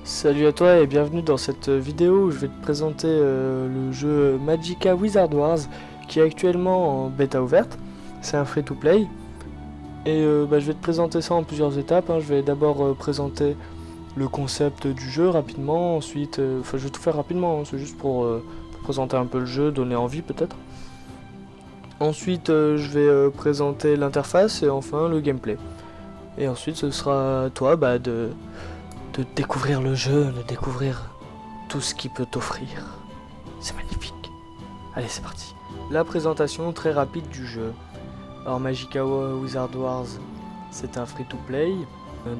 Salut à toi et bienvenue dans cette vidéo où je vais te présenter le jeu Magicka Wizard Wars qui est actuellement en bêta ouverte. C'est un free-to-play et je vais te présenter ça en plusieurs étapes, hein. Je vais d'abord présenter le concept du jeu rapidement, ensuite, je vais tout faire rapidement, hein. C'est juste pour présenter un peu le jeu, donner envie peut-être. Ensuite je vais présenter l'interface et enfin le gameplay. Et ensuite ce sera à toi de découvrir le jeu, de découvrir tout ce qu'il peut t'offrir. C'est magnifique. Allez, c'est parti. La présentation très rapide du jeu. Alors Magicka Wizard Wars, c'est un free-to-play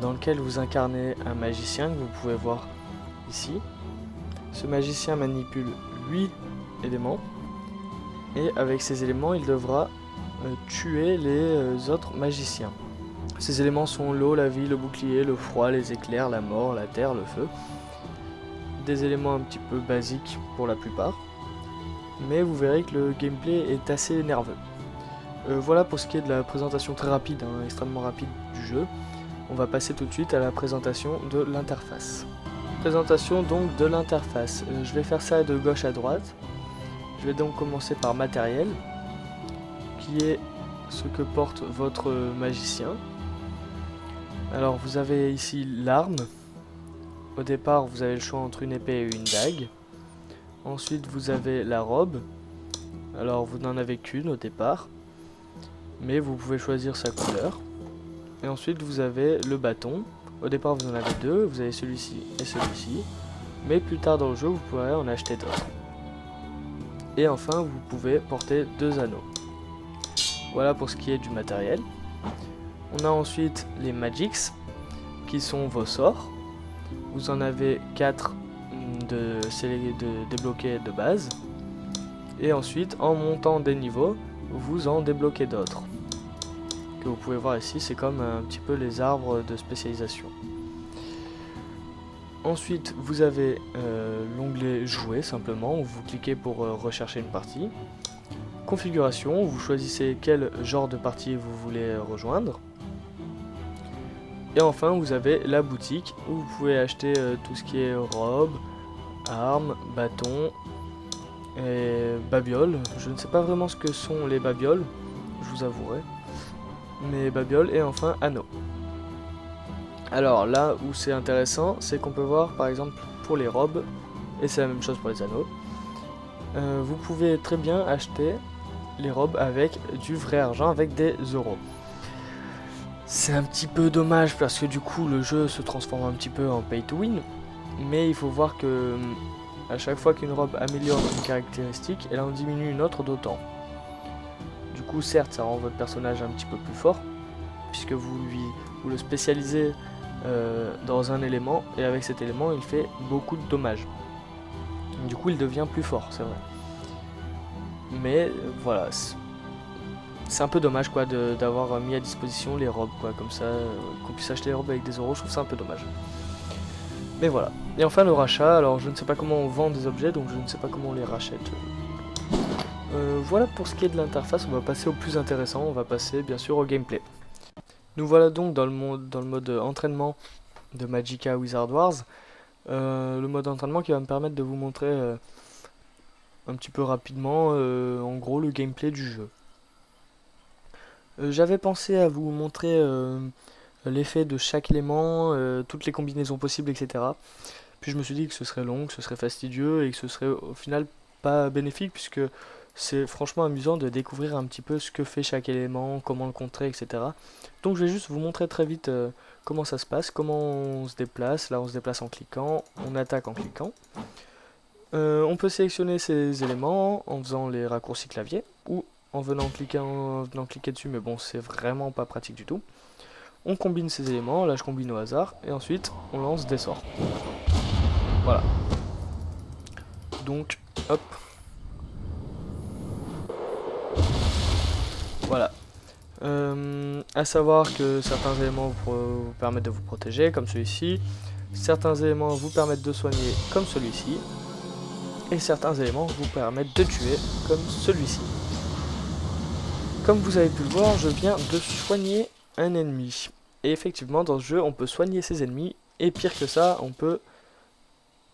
dans lequel vous incarnez un magicien que vous pouvez voir ici. Ce magicien manipule 8 éléments et avec ces éléments, il devra tuer les autres magiciens. Ces éléments sont l'eau, la vie, le bouclier, le froid, les éclairs, la mort, la terre, le feu. Des éléments un petit peu basiques pour la plupart. Mais vous verrez que le gameplay est assez nerveux. Voilà pour ce qui est de la présentation très rapide, hein, extrêmement rapide du jeu. On va passer tout de suite à la présentation de l'interface. Présentation donc de l'interface. Je vais faire ça de gauche à droite. Je vais donc commencer par matériel, qui est ce que porte votre magicien. Alors vous avez ici l'arme. Au départ vous avez le choix entre une épée et une dague. Ensuite vous avez la robe. Alors vous n'en avez qu'une au départ, mais vous pouvez choisir sa couleur. Et ensuite vous avez le bâton. Au départ vous en avez deux, vous avez celui-ci et celui-ci, mais plus tard dans le jeu vous pourrez en acheter d'autres. Et enfin vous pouvez porter deux anneaux. Voilà pour ce qui est du matériel. On a ensuite les magics, qui sont vos sorts. Vous en avez 4 de débloquer de base. Et ensuite, en montant des niveaux, vous en débloquez d'autres. Que vous pouvez voir ici, c'est comme un petit peu les arbres de spécialisation. Ensuite, vous avez l'onglet jouer simplement, où vous cliquez pour rechercher une partie. Configuration, vous choisissez quel genre de partie vous voulez rejoindre. Et enfin vous avez la boutique où vous pouvez acheter tout ce qui est robe, armes, bâtons et babioles. Je ne sais pas vraiment ce que sont les babioles, je vous avouerai. Mais babioles et enfin anneaux. Alors là où c'est intéressant, c'est qu'on peut voir par exemple pour les robes, et c'est la même chose pour les anneaux, vous pouvez très bien acheter les robes avec du vrai argent, avec des euros. C'est un petit peu dommage parce que du coup le jeu se transforme un petit peu en pay to win, mais il faut voir que à chaque fois qu'une robe améliore une caractéristique, elle en diminue une autre d'autant. Du coup certes ça rend votre personnage un petit peu plus fort, puisque vous le spécialisez dans un élément, et avec cet élément il fait beaucoup de dommages. Du coup il devient plus fort, c'est vrai. Mais voilà, c'est un peu dommage quoi d'avoir mis à disposition les robes quoi, comme ça qu'on puisse acheter les robes avec des euros, je trouve ça un peu dommage. Mais voilà. Et enfin le rachat, alors je ne sais pas comment on vend des objets, donc je ne sais pas comment on les rachète. Voilà pour ce qui est de l'interface, on va passer au plus intéressant, on va passer bien sûr au gameplay. Nous voilà donc dans le mode entraînement de Magicka Wizard Wars. Le mode entraînement qui va me permettre de vous montrer un petit peu rapidement en gros le gameplay du jeu. J'avais pensé à vous montrer l'effet de chaque élément, toutes les combinaisons possibles, etc. Puis je me suis dit que ce serait long, que ce serait fastidieux et que ce serait au final pas bénéfique, puisque c'est franchement amusant de découvrir un petit peu ce que fait chaque élément, comment le contrer, etc. Donc je vais juste vous montrer très vite comment ça se passe, comment on se déplace. Là on se déplace en cliquant, on attaque en cliquant. On peut sélectionner ces éléments en faisant les raccourcis clavier, ou en venant cliquer dessus, mais bon c'est vraiment pas pratique du tout. On combine ces éléments, là je combine au hasard, et ensuite on lance des sorts. Voilà. Donc, hop. Voilà. À savoir que certains éléments vous permettent de vous protéger, comme celui-ci. Certains éléments vous permettent de soigner, comme celui-ci. Et certains éléments vous permettent de tuer, comme celui-ci. Comme vous avez pu le voir, je viens de soigner un ennemi. Et effectivement, dans ce jeu, on peut soigner ses ennemis. Et pire que ça, on peut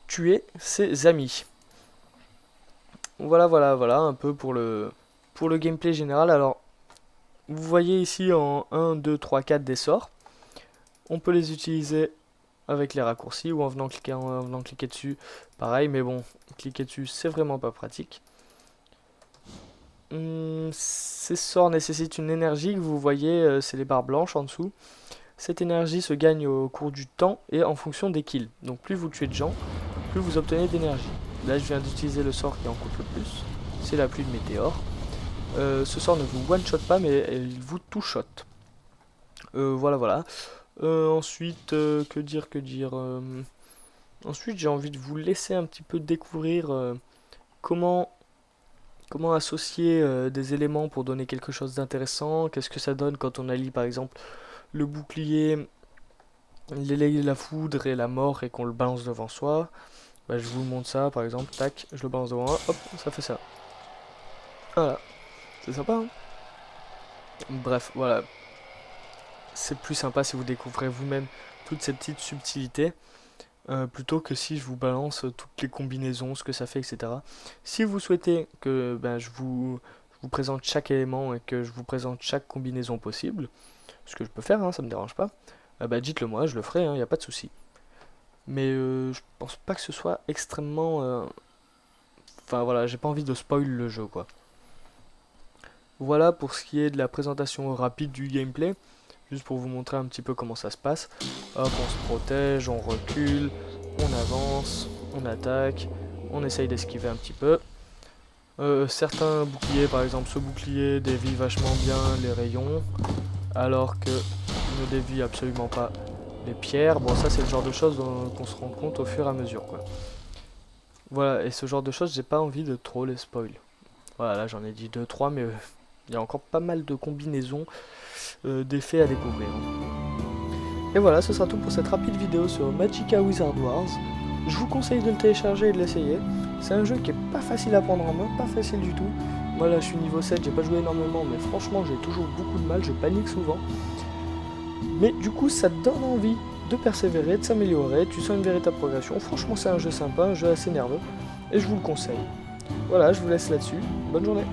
tuer ses amis. Voilà un peu pour le gameplay général. Alors, vous voyez ici en 1, 2, 3, 4 des sorts. On peut les utiliser avec les raccourcis ou en venant cliquer dessus. Pareil, mais bon, cliquer dessus, c'est vraiment pas pratique. Ces sorts nécessitent une énergie que vous voyez, c'est les barres blanches en dessous. Cette énergie se gagne au cours du temps et en fonction des kills. Donc plus vous tuez de gens, plus vous obtenez d'énergie. Là je viens d'utiliser le sort qui en coûte le plus, c'est la pluie de météores. Ce sort ne vous one-shot pas mais il vous two-shot. Voilà. Ensuite, que dire ensuite j'ai envie de vous laisser un petit peu découvrir comment associer des éléments pour donner quelque chose d'intéressant. Qu'est-ce que ça donne quand on allie par exemple le bouclier, la foudre et la mort et qu'on le balance devant soi. Bah, je vous montre ça par exemple, tac, je le balance devant moi, hop, ça fait ça. Voilà, c'est sympa hein. Bref, voilà. C'est plus sympa si vous découvrez vous-même toutes ces petites subtilités. Plutôt que si je vous balance toutes les combinaisons, ce que ça fait, etc. Si vous souhaitez que je vous présente chaque élément et que je vous présente chaque combinaison possible, ce que je peux faire, hein, ça me dérange pas, dites-le moi, je le ferai, il n'y a pas de souci. Mais je pense pas que ce soit extrêmement... Enfin voilà, j'ai pas envie de spoil le jeu quoi. Voilà pour ce qui est de la présentation rapide du gameplay. Juste pour vous montrer un petit peu comment ça se passe. Hop, on se protège, on recule, on avance, on attaque, on essaye d'esquiver un petit peu. Certains boucliers, par exemple ce bouclier, dévie vachement bien les rayons, alors que ne dévie absolument pas les pierres. Bon, ça c'est le genre de choses qu'on se rend compte au fur et à mesure, quoi. Voilà, et ce genre de choses, j'ai pas envie de trop les spoil. Voilà, là j'en ai dit 2-3, mais il y a encore pas mal de combinaisons d'effets à découvrir. Et voilà, ce sera tout pour cette rapide vidéo sur Magicka Wizard Wars. Je vous conseille de le télécharger et de l'essayer. C'est un jeu qui est pas facile à prendre en main, pas facile du tout. Moi là je suis niveau 7, j'ai pas joué énormément, mais franchement j'ai toujours beaucoup de mal, je panique souvent. Mais du coup ça te donne envie de persévérer, de s'améliorer, tu sens une véritable progression. Franchement c'est un jeu sympa, un jeu assez nerveux, et je vous le conseille. Voilà, je vous laisse là-dessus, bonne journée.